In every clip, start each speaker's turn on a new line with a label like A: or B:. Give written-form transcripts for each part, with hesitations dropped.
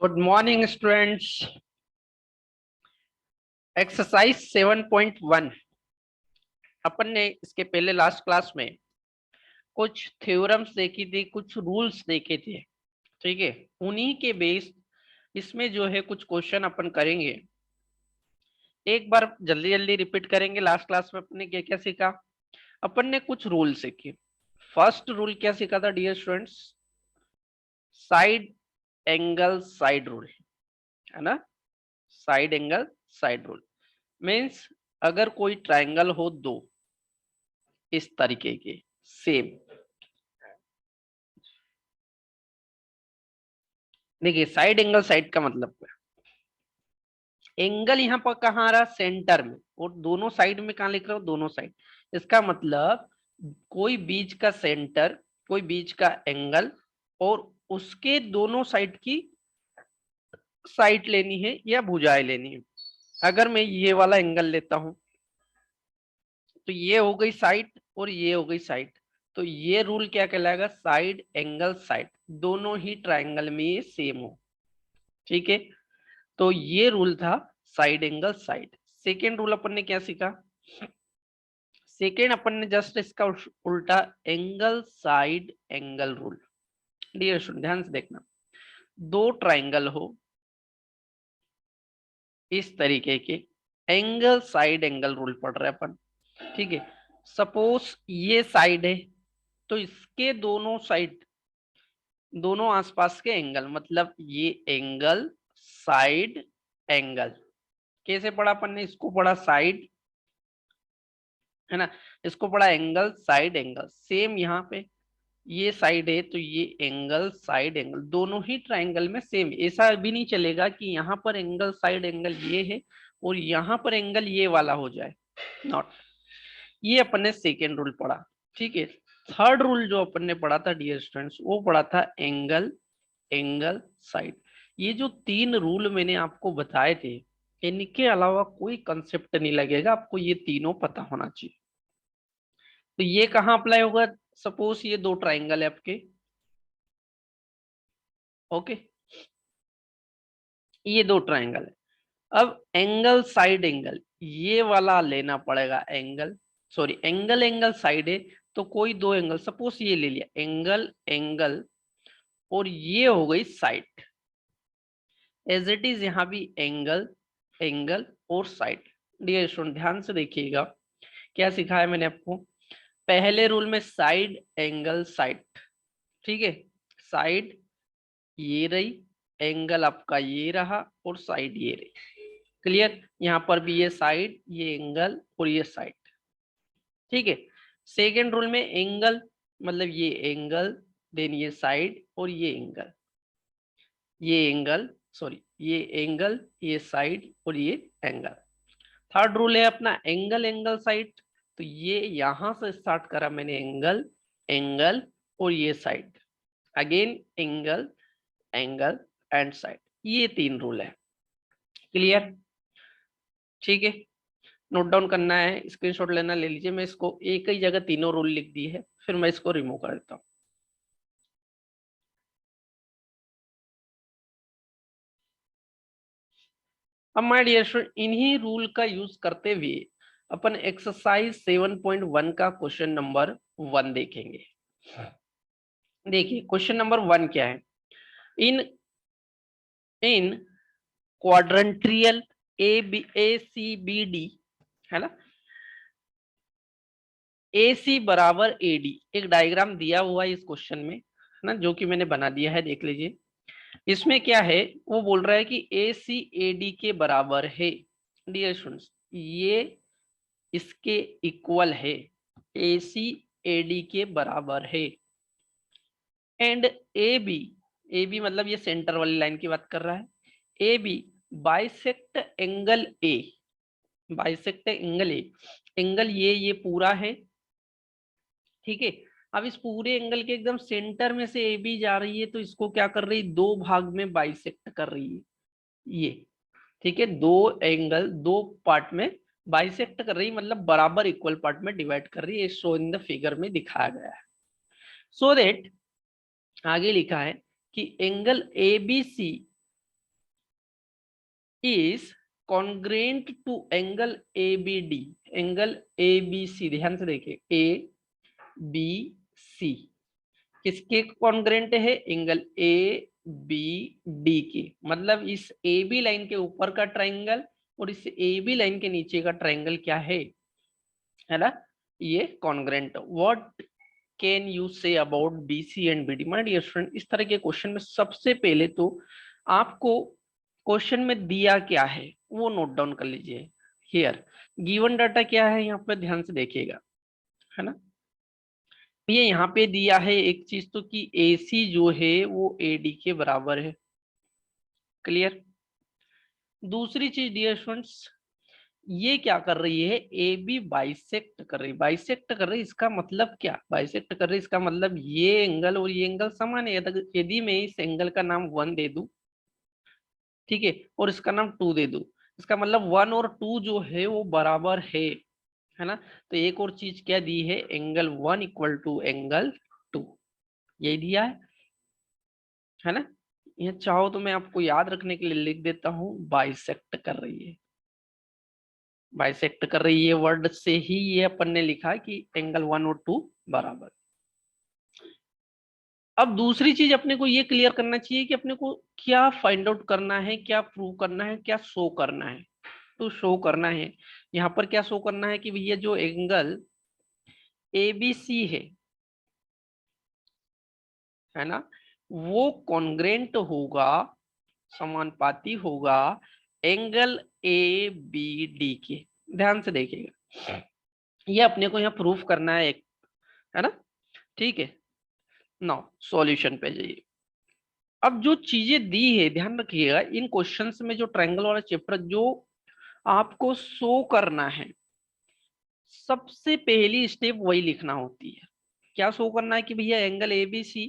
A: Good morning students. Exercise 7.1 अपन ने इसके पहले लास्ट क्लास में कुछ थ्योरम्स देखी थी, कुछ रूल्स देखे थे। ठीक है, उन्हीं के बेस इसमें जो है कुछ क्वेश्चन अपन करेंगे। एक बार जल्दी जल्दी रिपीट करेंगे। लास्ट क्लास में अपन ने क्या क्या सीखा? अपन ने कुछ रूल सीखे। फर्स्ट रूल क्या सीखा था dear students? Side angle side rule, है ना। Side angle side rule means अगर कोई ट्रायंगल हो दो इस तरीके के सेम, देखिए साइड एंगल साइड का मतलब क्या? एंगल यहाँ पर कहाँ आ रहा? सेंटर में। और दोनों साइड में कहाँ लिख रहा हूँ? दोनों साइड। इसका मतलब कोई बीच का सेंटर, कोई बीच का एंगल और उसके दोनों साइड की साइड लेनी है या भुजाएं लेनी है। अगर मैं ये वाला एंगल लेता हूं तो ये हो गई साइड और ये हो गई साइड। तो ये रूल क्या कहलाएगा? Side angle side. दोनों ही ट्रायंगल में ये सेम हो। ठीक है, तो ये रूल था side angle side. Second rule अपन ने क्या सीखा? सेकेंड अपन ने जस्ट इसका उल्टा angle side angle rule. Dear student ध्यान से देखना, दो ट्रायंगल हो इस तरीके के, एंगल साइड एंगल रूल पढ़ रहे हैं अपन। ठीक है, सपोज ये साइड है तो इसके दोनों साइड, दोनों आसपास के एंगल, मतलब ये एंगल साइड एंगल। कैसे पढ़ा अपन ने? इसको पढ़ा साइड, है ना, इसको पढ़ा एंगल साइड एंगल। सेम यहाँ पे ये साइड है तो ये एंगल साइड एंगल, दोनों ही ट्रायंगल में सेम। ऐसा भी नहीं चलेगा कि यहाँ पर एंगल साइड एंगल ये है और यहाँ पर एंगल ये वाला हो जाए, नॉट। ये अपन ने सेकेंड रूल पढ़ा। ठीक है, थर्ड रूल जो अपन ने पढ़ा था डियर स्टूडेंट्स, वो पढ़ा था एंगल एंगल साइड। ये जो तीन रूल मैंने आपको बताए थे, इनके अलावा कोई कंसेप्ट नहीं लगेगा आपको, ये तीनों पता होना चाहिए। तो ये कहाँ अप्लाई होगा? सपोज ये दो ट्राइंगल है आपके, ओके, ये दो ट्राइंगल है। अब एंगल साइड एंगल ये वाला लेना पड़ेगा angle, sorry angle angle side है तो कोई दो एंगल, सपोज ये ले लिया एंगल एंगल और ये हो गई साइड। एज इट इज यहाँ भी एंगल एंगल और साइड। डियर स्टूडेंट ध्यान से देखिएगा क्या सिखाया मैंने आपको। पहले रूल में साइड एंगल साइड, ठीक है, साइड ये रही, एंगल आपका ये रहा और साइड ये रही। क्लियर? यहाँ पर भी ये साइड ये एंगल और ये साइड। ठीक है, सेकेंड रूल में एंगल मतलब ये एंगल देन ये साइड और ये एंगल सॉरी ये एंगल ये साइड और ये एंगल। थर्ड रूल है अपना एंगल एंगल साइड। तो ये यहां से स्टार्ट करा मैंने एंगल एंगल और ये side, again angle angle and side. ये तीन रूल है। क्लियर? ठीक है, नोट डाउन करना है, स्क्रीनशॉट लेना ले लीजिए। मैं इसको एक ही जगह तीनों रूल लिख दी है, फिर मैं इसको रिमूव कर देता हूँ। अब माय डियर स्टूडेंट इन्हीं रूल का यूज करते हुए अपन एक्सरसाइज 7.1 का क्वेश्चन नंबर 1 देखेंगे। देखिए क्वेश्चन नंबर 1 क्या है? इन इन क्वाड्रेंट्रियल ACBD, है ना, AC बराबर AD, एक डायग्राम दिया हुआ है इस क्वेश्चन में, है ना, जो कि मैंने बना दिया है, देख लीजिए। इसमें क्या है, वो बोल रहा है कि AC AD के बराबर है। डियर स्टूडेंट्स ये इसके इक्वल है, AC AD के बराबर है। एंड AB मतलब ये सेंटर वाली लाइन की बात कर रहा है। AB bisect angle A, bisect angle A, angle ये पूरा है। ठीक है, अब इस पूरे एंगल के एकदम सेंटर में से ए बी जा रही है तो इसको क्या कर रही है? दो भाग में बाइसेक्ट कर रही है ये। ठीक है, दो एंगल दो पार्ट में बाइसेक्ट कर रही है, मतलब बराबर इक्वल पार्ट में डिवाइड कर रही है। शो इन द फिगर में दिखाया गया है। सो दैट आगे लिखा है कि angle ABC is congruent to angle A B D, angle A B C, ध्यान से देखिए ए बी सी किसके कॉन्ग्रेंट है, एंगल ए बी डी के, मतलब इस ए बी लाइन के ऊपर का ट्राइंगल और इस ए बी लाइन के नीचे का ट्राइंगल क्या है ना, ये congruent. What can you say about B C and B D? My dear friend, इस तरह के क्वेश्चन में सबसे पहले तो आपको क्वेश्चन में दिया क्या है वो नोट डाउन कर लीजिए। हियर गिवन डाटा क्या है, यहाँ पे ध्यान से देखिएगा, है ना। ये यहाँ पे दिया है एक चीज तो कि AC जो है वो AD के बराबर है, क्लियर। दूसरी चीज डियर स्टूडेंट्स, ये क्या कर रही है, AB बाइसेक्ट कर रही है, बाइसेक्ट कर रही है, इसका मतलब क्या, बाइसेक्ट कर रही है इसका मतलब ये एंगल और ये एंगल समान है। यदि मैं इस एंगल का नाम 1 दे दूं, ठीक है, और इसका नाम 2 दे दूं, इसका मतलब 1 और 2 जो है वो बराबर है ना। तो एक और चीज क्या दी है, एंगल 1 इक्वल टू एंगल 2, यही दिया है ना। ये चाहो तो मैं आपको याद रखने के लिए लिख देता हूं, बाइसेक्ट कर रही है, बाइसेक्ट कर रही है वर्ड से ही ये अपन ने लिखा कि एंगल 1 और 2 बराबर। अब दूसरी चीज अपने को ये क्लियर करना चाहिए कि अपने को क्या फाइंड आउट करना है, क्या प्रूव करना है, क्या शो करना है। तो शो करना है, यहाँ पर क्या शो करना है कि भैया जो एंगल ABC है ना, वो कॉन्ग्रेंट होगा, समानुपाती होगा एंगल ABD के। ध्यान से देखिएगा, ये अपने को यहाँ प्रूफ करना है एक, है ना, ठीक है। नाउ सॉल्यूशन पे जाइए। अब जो चीजें दी है ध्यान रखिएगा, इन क्वेश्चंस में जो ट्रायंगल वाला चैप्टर जो आपको शो करना है, सबसे पहली स्टेप वही लिखना होती है। क्या शो करना है कि भैया angle ABC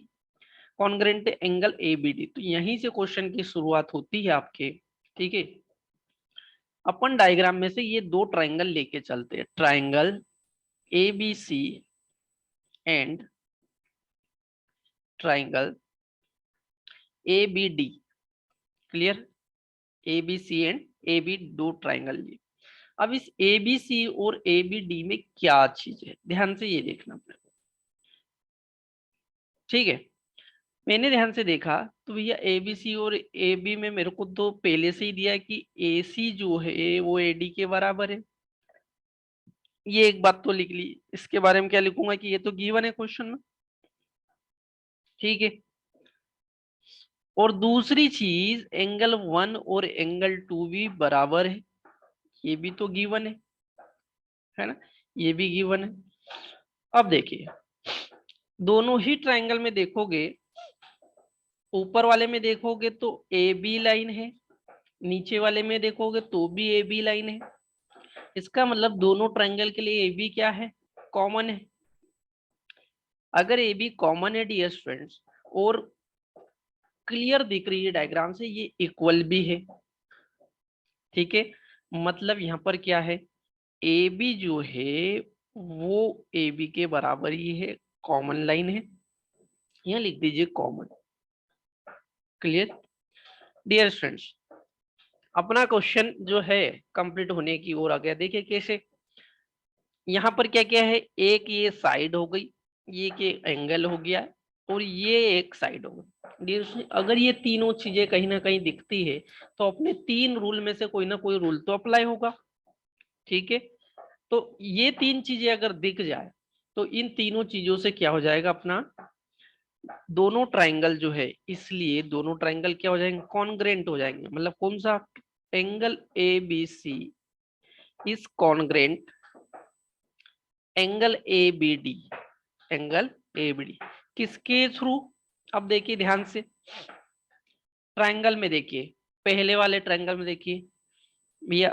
A: congruent angle ABD, तो यहीं से क्वेश्चन की शुरुआत होती है आपके, ठीक है। अपन डायग्राम में से ये दो ट्रायंगल लेके चलते हैं, triangle ABC and triangle ABD, clear. ABC and AB दो ट्रायंगल लिए। अब इस ABC और ABD में क्या चीज है, ध्यान से ये देखना पड़ेगा, ठीक है। मैंने ध्यान से देखा तो भैया ABC और AB में मेरे को तो पहले से ही दिया है कि AC जो है वो AD के बराबर है, ये एक बात तो लिख ली। इसके बारे में क्या लिखूंगा कि ये तो गिवन है क्वेश्चन में, ठीक है। और दूसरी चीज एंगल 1 और एंगल 2 भी बराबर है, ये भी तो गिवन है ना, ये भी गिवन है। अब देखिए दोनों ही ट्रायंगल में देखोगे, ऊपर वाले में देखोगे तो AB लाइन है, नीचे वाले में देखोगे तो भी AB लाइन है। इसका मतलब दोनों ट्रायंगल के लिए AB क्या है, कॉमन है। अगर AB कॉमन है डियर फ्रेंड्स, और क्लियर दिख रही है डायग्राम से, ये इक्वल भी है, ठीक है। मतलब यहाँ पर क्या है, AB जो है वो AB के बराबर ही है, कॉमन लाइन है, यहाँ लिख दीजिए कॉमन, क्लियर डियर फ्रेंड्स। अपना क्वेश्चन जो है कंप्लीट होने की ओर आ गया। देखिए कैसे, यहाँ पर क्या क्या है, एक ये साइड हो गई, ये के एंगल हो गया, और ये एक साइड हो गई। डियर फ्रेंड्स, अगर ये तीनों चीजें कहीं ना कहीं दिखती है तो अपने तीन रूल में से कोई ना कोई रूल तो अप्लाई होगा, ठीक है। तो ये तीन चीजें अगर दिख जाए तो इन तीनों चीजों से क्या हो जाएगा, अपना दोनों ट्रायंगल जो है, इसलिए दोनों ट्रायंगल क्या हो जाएंगे, कॉन्ग्रेंट हो जाएंगे। मतलब कौन सा, angle ABC is congruent angle ABD, angle ABD किसके थ्रू। अब देखिए ध्यान से, ट्रायंगल में देखिए, पहले वाले ट्रायंगल में देखिए भैया,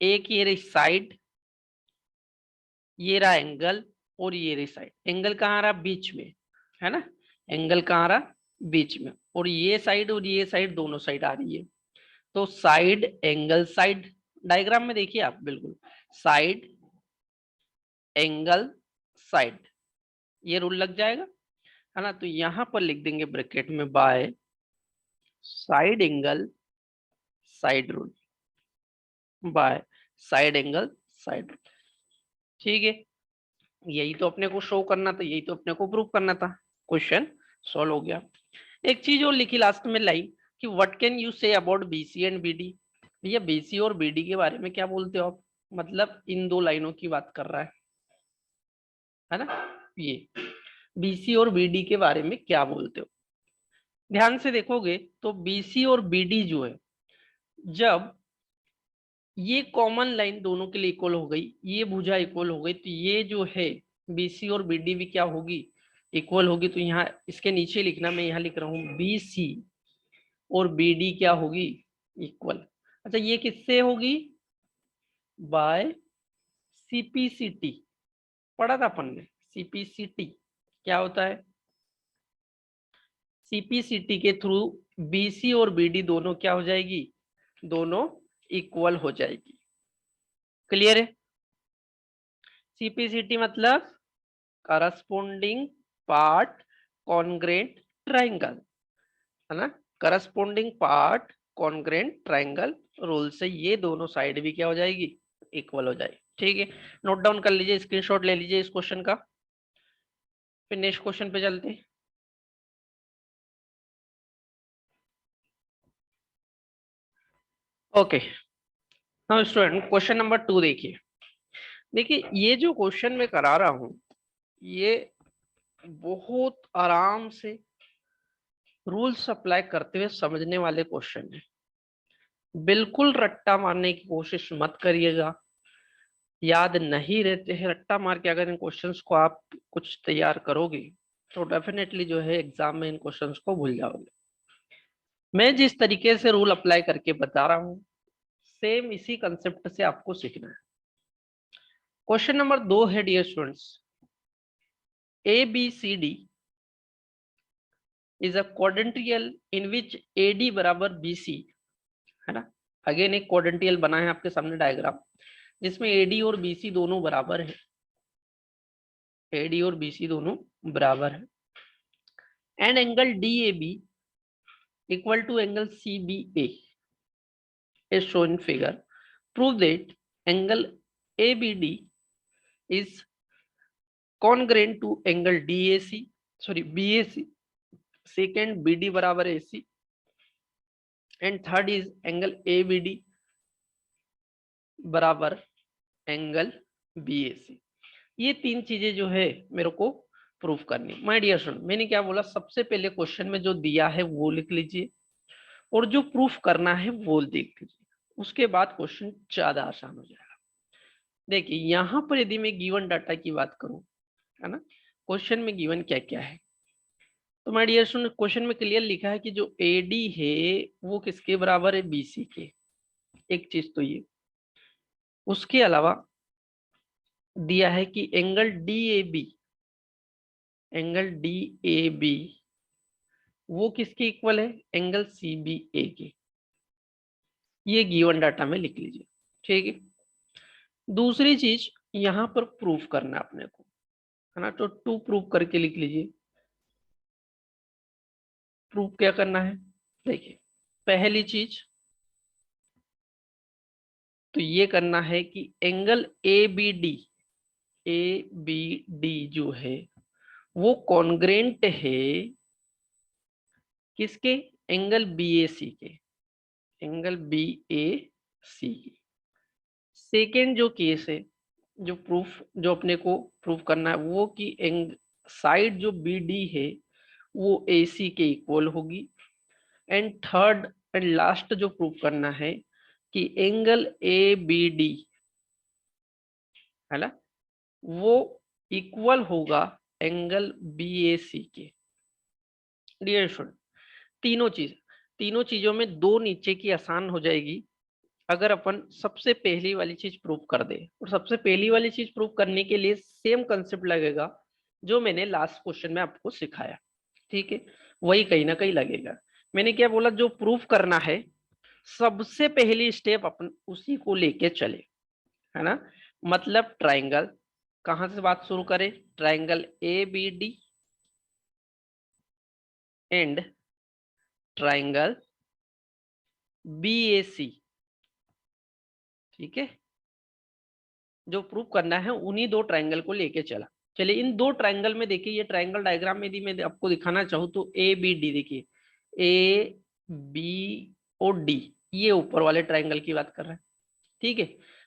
A: एक ये रही साइड, ये रहा एंगल, और ये रही साइड। एंगल कहाँ रहा, बीच में, है ना, एंगल कहाँ रहा, बीच में, और ये साइड और ये साइड दोनों साइड आ रही है। तो साइड एंगल साइड, डायग्राम में देखिए आप, बिल्कुल साइड एंगल साइड, ये रूल लग जाएगा, है ना। तो यहां पर लिख देंगे ब्रैकेट में by side angle side rule, by side angle side rule. ठीक है, यही तो अपने को शो करना था, यही तो अपने को प्रूव करना था। क्वेश्चन सॉल्व हो गया। एक चीज और लिखी लास्ट में लाइन कि what can you say about BC and BD. भैया बीसी और बीडी के बारे में क्या बोलते हो आप, मतलब इन दो लाइनों की बात कर रहा है ना। ये बीसी और बीडी के बारे में क्या बोलते हो, ध्यान से देखोगे तो बीसी और बीडी जो है, जब ये कॉमन लाइन दोनों के लिए इक्वल हो गई, ये भुजा इक्वल हो गई, तो ये जो है बीसी और बीडी भी क्या होगी, इक्वल होगी। तो यहाँ इसके नीचे लिखना, मैं यहाँ लिख रहा हूँ बीसी और बीडी क्या होगी, इक्वल। अच्छा ये किससे होगी, बाय सीपीसीटी, पढ़ा था अपन ने सीपीसीटी क्या होता है। सीपीसीटी के थ्रू बीसी और बीडी दोनों क्या हो जाएगी, दोनों इक्वल हो जाएगी। क्लियर है। सीपीसीटी मतलब करस्पोंडिंग पार्ट कॉन्ग्रेंट ट्राइंगल, है ना। Corresponding part congruent triangle rule से ये दोनों साइड भी क्या हो जाएगी, इक्वल हो जाएगी। ठीक है, नोट डाउन कर लीजिए, स्क्रीनशॉट ले लीजिए इस क्वेश्चन का। फिर नेक्स्ट क्वेश्चन पे चलते हैं। Okay, now student question number 2 देखिए। देखिए ये जो क्वेश्चन मैं करा रहा हूं, ये बहुत आराम से रूल्स अप्लाई करते हुए समझने वाले क्वेश्चन है। बिल्कुल रट्टा मारने की कोशिश मत करिएगा, याद नहीं रहते हैं रट्टा मार के अगर इन क्वेश्चंस को आप कुछ तैयार करोगे तो डेफिनेटली जो है एग्जाम में इन क्वेश्चंस को भूल जाओगे। मैं जिस तरीके से रूल अप्लाई करके बता रहा हूँ, सेम इसी कंसेप्ट से आपको सीखना है। क्वेश्चन नंबर 2 है dear students, A B C D is a quadrilateral in which A D बराबर बी सी, है ना। अगेन एक क्वाड्रेंट्रियल बना है आपके सामने डायग्राम, जिसमें एडी और बीसी दोनों बराबर है, एडी और बीसी दोनों बराबर है। And angle D A B equal to angle C B A is shown in figure. Prove that angle ABD is congruent to angle DAC, sorry BAC. Second BD बराबर AC and third is angle ABD बराबर angle BAC। ये तीन चीजें जो है मेरे को proof करनी। माय डियर स्टूडेंट, मैंने क्या बोला, सबसे पहले क्वेश्चन में जो दिया है वो लिख लीजिए और जो प्रूफ करना है वो देख लीजिए, उसके बाद क्वेश्चन ज्यादा आसान हो जाएगा। देखिए यहाँ पर यदि मैं गिवन डाटा की बात करूं, है ना, क्वेश्चन में गिवन क्या क्या है, तो माय डियर स्टूडेंट क्वेश्चन में क्लियर लिखा है कि जो एडी है वो किसके बराबर है, बीसी के। एक चीज तो ये, उसके अलावा दिया है कि angle D A B, angle D A B वो किसके इक्वल है, एंगल सी बी ए के। ये गिवन डाटा में लिख लीजिए। ठीक है, दूसरी चीज यहाँ पर प्रूफ करना है अपने को, है ना, तो टू प्रूफ करके लिख लीजिए। प्रूफ क्या करना है, देखिए पहली चीज तो ये करना है कि angle A B D, A B D जो है वो कॉन्ग्रेंट है किसके, एंगल बी ए सी के, एंगल बी ए सी। सेकेंड जो केस है, जो प्रूफ जो अपने को प्रूफ करना है वो कि एंग साइड जो बी डी है वो ए सी के इक्वल होगी। एंड थर्ड एंड लास्ट जो प्रूफ करना है कि एंगल ए बी डी, है ना, वो इक्वल होगा एंगल बी ए सी के। डियर स्टूडेंट तीनों चीजों में दो नीचे की आसान हो जाएगी अगर अपन सबसे पहली वाली चीज प्रूव कर दे। और सबसे पहली वाली चीज प्रूव करने के लिए सेम कंसेप्ट लगेगा जो मैंने लास्ट क्वेश्चन में आपको सिखाया। ठीक है, वही कहीं ना कहीं लगेगा। मैंने क्या बोला, जो प्रूफ करना है सबसे पहली स्टेप अपन उसी को लेके चले, है ना। मतलब ट्राइंगल, कहां से बात शुरू करें, triangle A B D and triangle BAC, ठीक है, जो प्रूव करना है उन्हीं दो ट्रायंगल को लेके चला। चलिए इन दो ट्रायंगल में देखिए, ये ट्रायंगल डायग्राम में यदि मैं आपको दिखाना चाहूँ तो ABD देखिए, ABOD, ये ऊपर वाले ट्रायंगल की बात कर रहा है, ठीक है।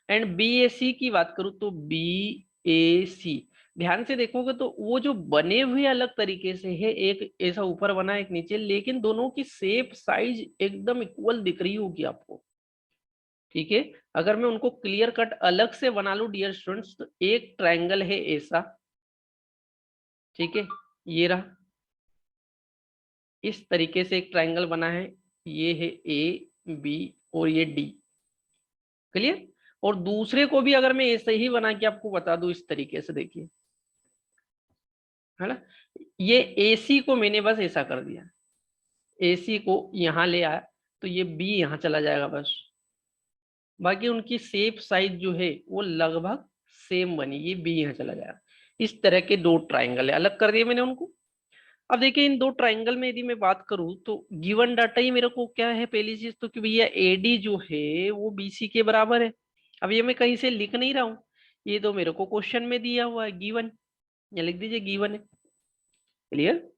A: एंड BAC की बात करूं तो BAC, ध्यान से देखोगे तो वो जो बने हुए अलग तरीके से है, एक ऐसा ऊपर बना एक नीचे, लेकिन दोनों की शेप साइज एकदम इक्वल दिख रही होगी आपको, ठीक है। अगर मैं उनको क्लियर कट अलग से बना लूं डियर स्टूडेंट्स, तो एक ट्रायंगल है ऐसा, ठीक है, ये रहा, इस तरीके से एक ट्रायंगल बना है, ये है AB और ये D, क्लियर। और दूसरे को भी अगर मैं ऐसे ही बना के आपको बता दूं इस तरीके से, देखिए, है ना, ये AC को मैंने बस ऐसा कर दिया, AC को यहां ले आया तो ये B यहां चला जाएगा बस, बाकी उनकी शेप साइज जो है वो लगभग सेम बनी, ये B यहां चला जाएगा। इस तरह के दो ट्राइंगल है, अलग कर दिए मैंने उनको। अब देखिए इन दो ट्राइंगल में यदि मैं बात करूं तो गिवन डाटा ही मेरे को क्या है, पहली चीज तो कि भैया AD जो है वो BC के बराबर है। अब ये मैं कहीं से लिख नहीं रहा हूं, ये तो मेरे को क्वेश्चन में दिया हुआ है, गिवन, या लिख दीजिए गिवन है, क्लियर।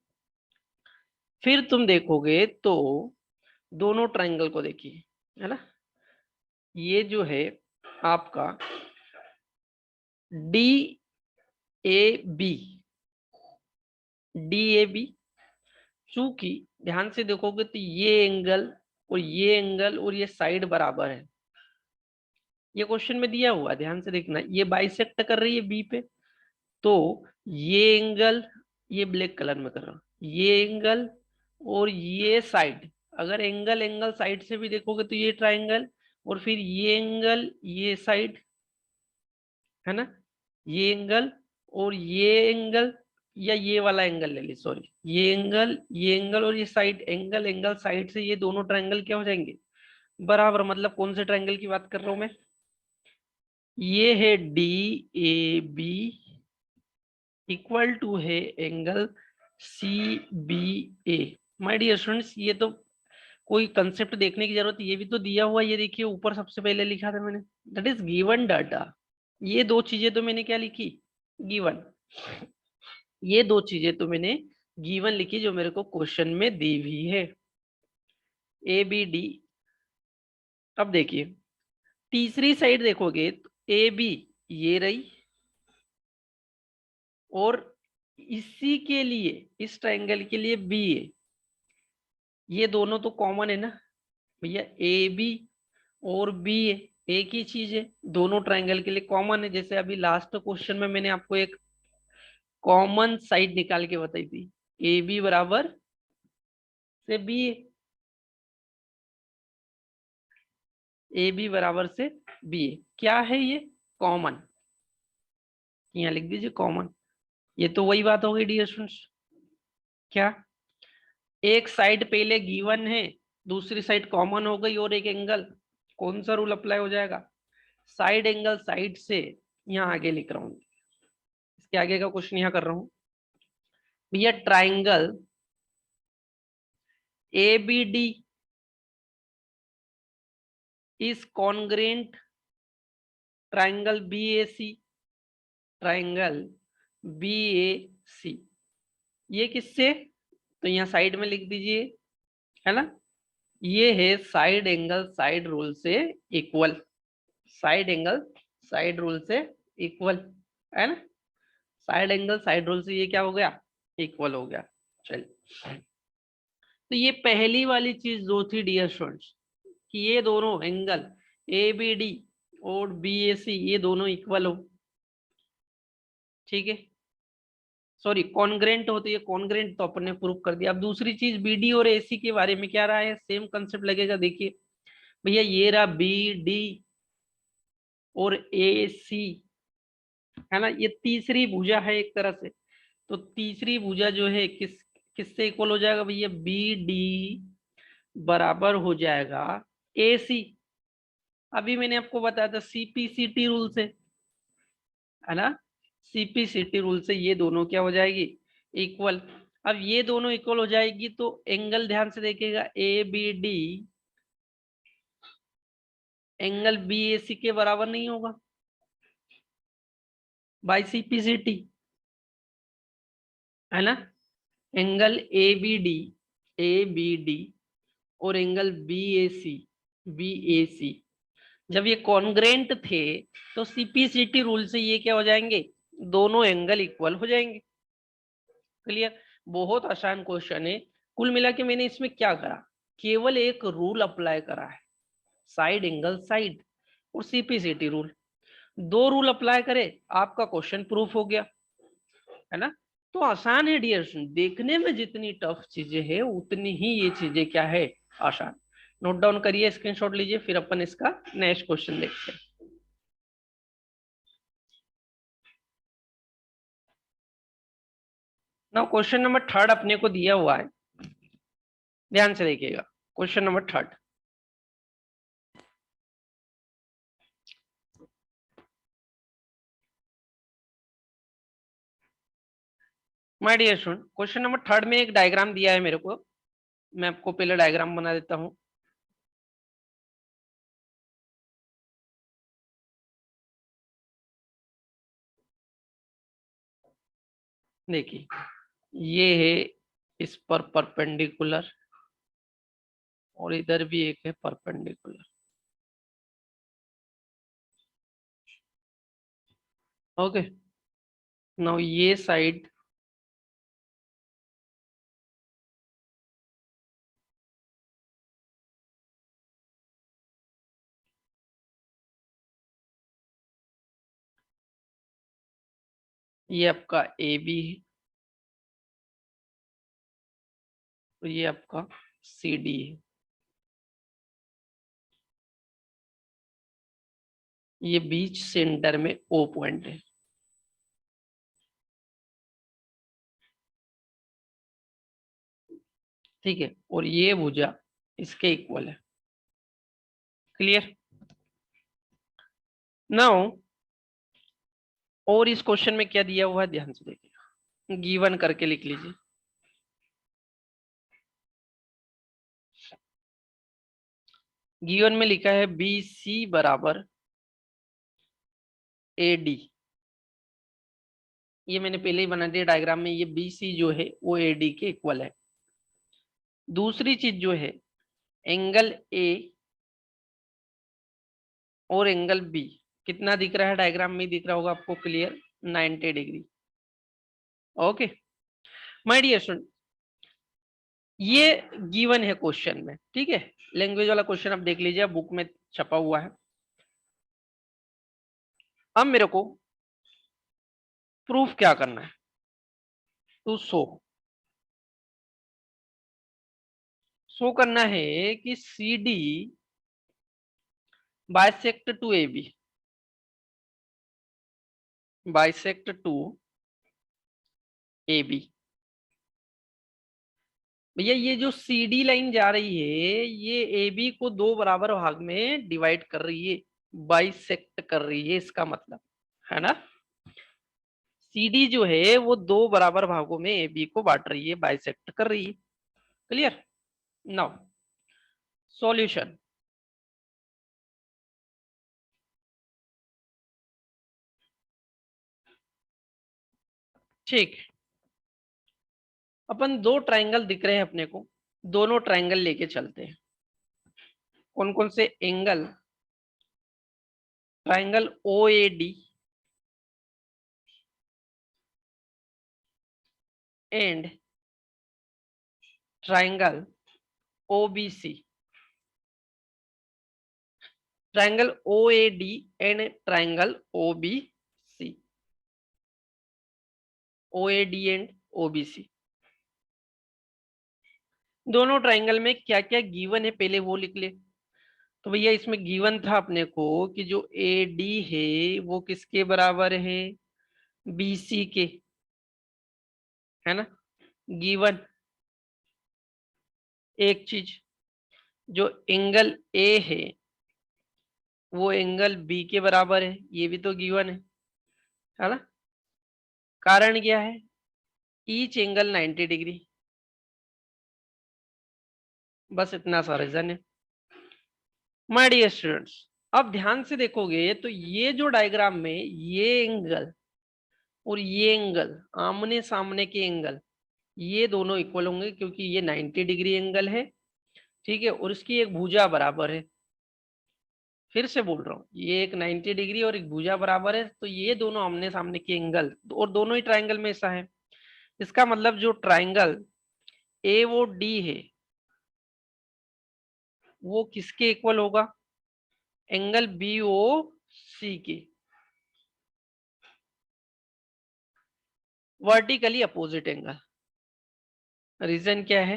A: फिर तुम देखोगे तो दोनों ट्रायंगल को देखिए, है ना, ये जो है आपका DAB, DAB, चूंकि ध्यान से देखोगे तो ये एंगल और ये साइड बराबर है, ये क्वेश्चन में दिया हुआ, ध्यान से देखना, ये बाइसेक्ट कर रही है बी पे, तो ये एंगल, ये ब्लैक कलर में कर रहा हूं, ये एंगल और ये साइड, अगर एंगल एंगल साइड से भी देखोगे तो ये ट्राइंगल, और फिर ये एंगल ये साइड, है ना, ये एंगल, या ये वाला एंगल ले ली, सॉरी, ये एंगल और ये साइड, एंगल एंगल साइड से ये दोनों ट्राइंगल क्या हो जाएंगे, बराबर। मतलब कौन से ट्राइंगल की बात कर रहा हूं मैं, ये है DAB इक्वल टू है angle CBA। My dear students, ये तो कोई कंसेप्ट देखने की जरूरत, ये भी तो दिया हुआ, ये देखिए ऊपर सबसे पहले लिखा था मैंने, दैट इज गिवन डाटा। ये दो चीजें तो मैंने क्या लिखी, गिवन, ये दो चीजें तो मैंने गिवन लिखी जो मेरे को क्वेश्चन में दी हुई है, ABD। अब देखिए तीसरी साइड देखोगे तो AB ये रही, और इसी के लिए, इस ट्रायंगल के लिए BA, ये दोनों तो कॉमन है ना भैया, AB और BA एक ही चीज है, दोनों ट्रायंगल के लिए कॉमन है। जैसे अभी लास्ट क्वेश्चन में मैंने आपको एक कॉमन साइड निकाल के बताई थी, AB बराबर से BA, AB बराबर से BA, क्या है ये, कॉमन, यहाँ लिख दीजिए कॉमन। ये तो वही बात हो गई डियर स्टूडेंट्स, क्या, एक साइड पहले गिवन है, दूसरी साइड कॉमन हो गई, और एक एंगल, कौन सा रूल अप्लाई हो जाएगा, साइड एंगल साइड से। यहाँ आगे लिख रहा हूं, इसके आगे का क्वेश्चन यहाँ कर रहा हूं भैया, triangle ABD is congruent triangle BAC, triangle BAC, ये किससे, तो यहाँ साइड में लिख दीजिए, है ना, ये है साइड एंगल साइड रूल से equal, side angle side rule से इक्वल, है ना, साइड एंगल साइड रूल से ये क्या हो गया, इक्वल हो गया। चलिए तो ये पहली वाली चीज जो थी डियर स्टूडेंट्स, कि ये दोनों एंगल ABD और BAC ये दोनों इक्वल हो, ठीक है, सॉरी कॉन्ग्रेंट होती है, कॉन्ग्रेंट तो अपन ने प्रूव कर दिया। अब दूसरी चीज BD और AC के बारे में क्या रहा है, सेम कंसेप्ट लगेगा, देखिए भैया ये रहा BD और AC, है ना, ये तीसरी भुजा है एक तरह से, तो तीसरी भुजा जो है किससे इक्वल हो जाएगा भैया, BD बराबर हो जाएगा AC। अभी मैंने आपको बताया था CPCT रूल से, है ना, CPCT रूल से ये दोनों क्या हो जाएगी, इक्वल। अब ये दोनों इक्वल हो जाएगी तो एंगल ध्यान से देखिएगा ABD एंगल बी ए सी के बराबर नहीं होगा बाई सीपीसीटी, है ना। एंगल ए बी डी और एंगल बी ए सी जब ये कॉन्ग्रेंट थे तो सीपीसीटी रूल से ये क्या हो जाएंगे, दोनों एंगल इक्वल हो जाएंगे। क्लियर। बहुत आसान क्वेश्चन है। कुल मिला के मैंने इसमें क्या करा, केवल एक रूल अप्लाई करा है, साइड एंगल साइड और सीपीसीटी रूल। दो रूल अप्लाई करे, आपका क्वेश्चन प्रूफ हो गया, है ना। तो आसान है डियर, देखने में जितनी टफ चीजें हैं उतनी ही ये चीजें क्या है, आसान। नोट डाउन करिए, स्क्रीनशॉट लीजिए, फिर अपन इसका नेक्स्ट क्वेश्चन देखते हैं। ना क्वेश्चन नंबर थर्ड अपने को दिया हुआ है, ध्यान से देखिएगा। Question number third, my dear student, question number third में एक डायग्राम दिया है मेरे को। मैं आपको पहले डायग्राम बना देता हूं। देखिए, ये है इस पर परपेंडिकुलर और इधर भी एक है परपेंडिकुलर। ओके, नाउ ये साइड ये आपका ए बी है और ये आपका सी डी है। ये बीच सेंटर में ओ पॉइंट है, ठीक है। और ये भुजा इसके इक्वल है। क्लियर। नाउ और इस क्वेश्चन में क्या दिया हुआ है, ध्यान से देखिए, गिवन करके लिख लीजिए। गिवन में लिखा है बी सी बराबर ए डी। ये मैंने पहले ही बना दिया डायग्राम में, ये बी सी जो है वो ए डी के इक्वल है। दूसरी चीज जो है, एंगल ए और एंगल बी कितना दिख रहा है, डायग्राम में दिख रहा होगा आपको, क्लियर, 90 डिग्री। ओके माय डियर स्टूडेंट, ये गिवन है क्वेश्चन में, ठीक है। लैंग्वेज वाला क्वेश्चन आप देख लीजिए, बुक में छपा हुआ है। अब मेरे को प्रूफ क्या करना है, टू शो करना है कि C D bisect to A B, bisect to A B. भैया ये जो सी डी लाइन जा रही है ये ए बी को दो बराबर भाग में डिवाइड कर रही है, बाइसेक्ट कर रही है, इसका मतलब, है ना। सी डी जो है वो दो बराबर भागों में ए बी को बांट रही है, बाइसेक्ट कर रही है। क्लियर। नाउ सॉल्यूशन, ठीक। अपन दो ट्रायंगल दिख रहे हैं अपने को, दोनों ट्रायंगल लेके चलते हैं। कौन कौन से angle, triangle O A D and triangle O B C, triangle O A D and triangle O B C, O A D and O B C. दोनों ट्रायंगल में क्या क्या गिवन है पहले वो लिख ले। तो भैया इसमें गिवन था अपने को कि जो ए डी है वो किसके बराबर है, बी सी के, है ना। गिवन एक चीज, जो एंगल ए है वो एंगल बी के बराबर है, ये भी तो गिवन है ना। कारण क्या है, ईच एंगल 90 डिग्री, बस इतना सा रीजन है। माय डियर स्टूडेंट्स, अब ध्यान से देखोगे तो ये जो डायग्राम में ये एंगल और ये एंगल आमने सामने के एंगल ये दोनों इक्वल होंगे क्योंकि ये 90 डिग्री एंगल है, ठीक है, और इसकी एक भुजा बराबर है। फिर से बोल रहा हूँ, ये एक 90 डिग्री और एक भुजा बराबर है, तो ये दोनों आमने सामने के एंगल और दोनों ही ट्राइंगल में ऐसा है। इसका मतलब जो ट्राइंगल ए वो डी है वो किसके इक्वल होगा? एंगल बी ओ सी के, वर्टिकली अपोजिट एंगल। रीजन क्या है?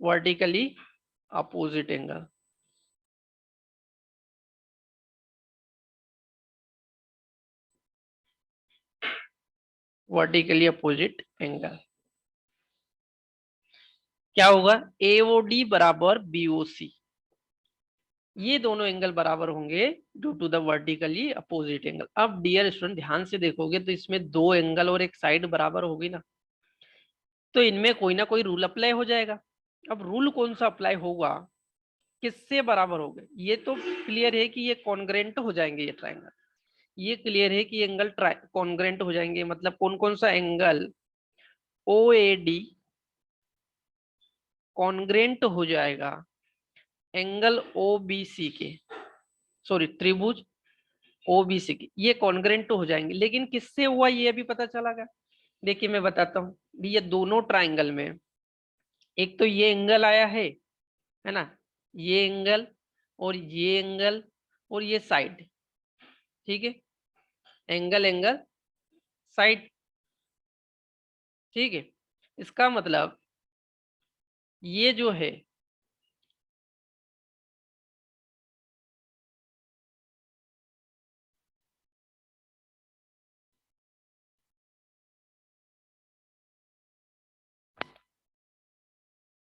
A: Vertically opposite angle. Vertically opposite angle क्या होगा? एओडी बराबर बीओसी, ये दोनों एंगल बराबर होंगे due to the vertically opposite angle. अब डियर स्टूडेंट ध्यान से देखोगे तो इसमें दो एंगल और एक साइड बराबर होगी ना, तो इनमें कोई ना कोई रूल अप्लाई हो जाएगा। अब रूल कौन सा अप्लाई होगा? किससे बराबर हो गए? ये तो क्लियर है कि ये कॉन्ग्रेंट हो जाएंगे, ये ट्राइंगल। ये क्लियर है कि एंगल कॉन्ग्रेंट हो जाएंगे, मतलब कौन कौन सा angle? O A D congruent हो जाएगा एंगल ओ बी सी के, सॉरी त्रिभुज ओबीसी की, ये कॉन्ग्रेंट हो जाएंगे। लेकिन किससे हुआ ये अभी पता चला? देखिए मैं बताता हूँ, ये दोनों ट्राइंगल में एक तो ये एंगल आया है ना, ये एंगल और ये एंगल और ये साइड, ठीक है, एंगल एंगल साइड, ठीक है। इसका मतलब ये जो है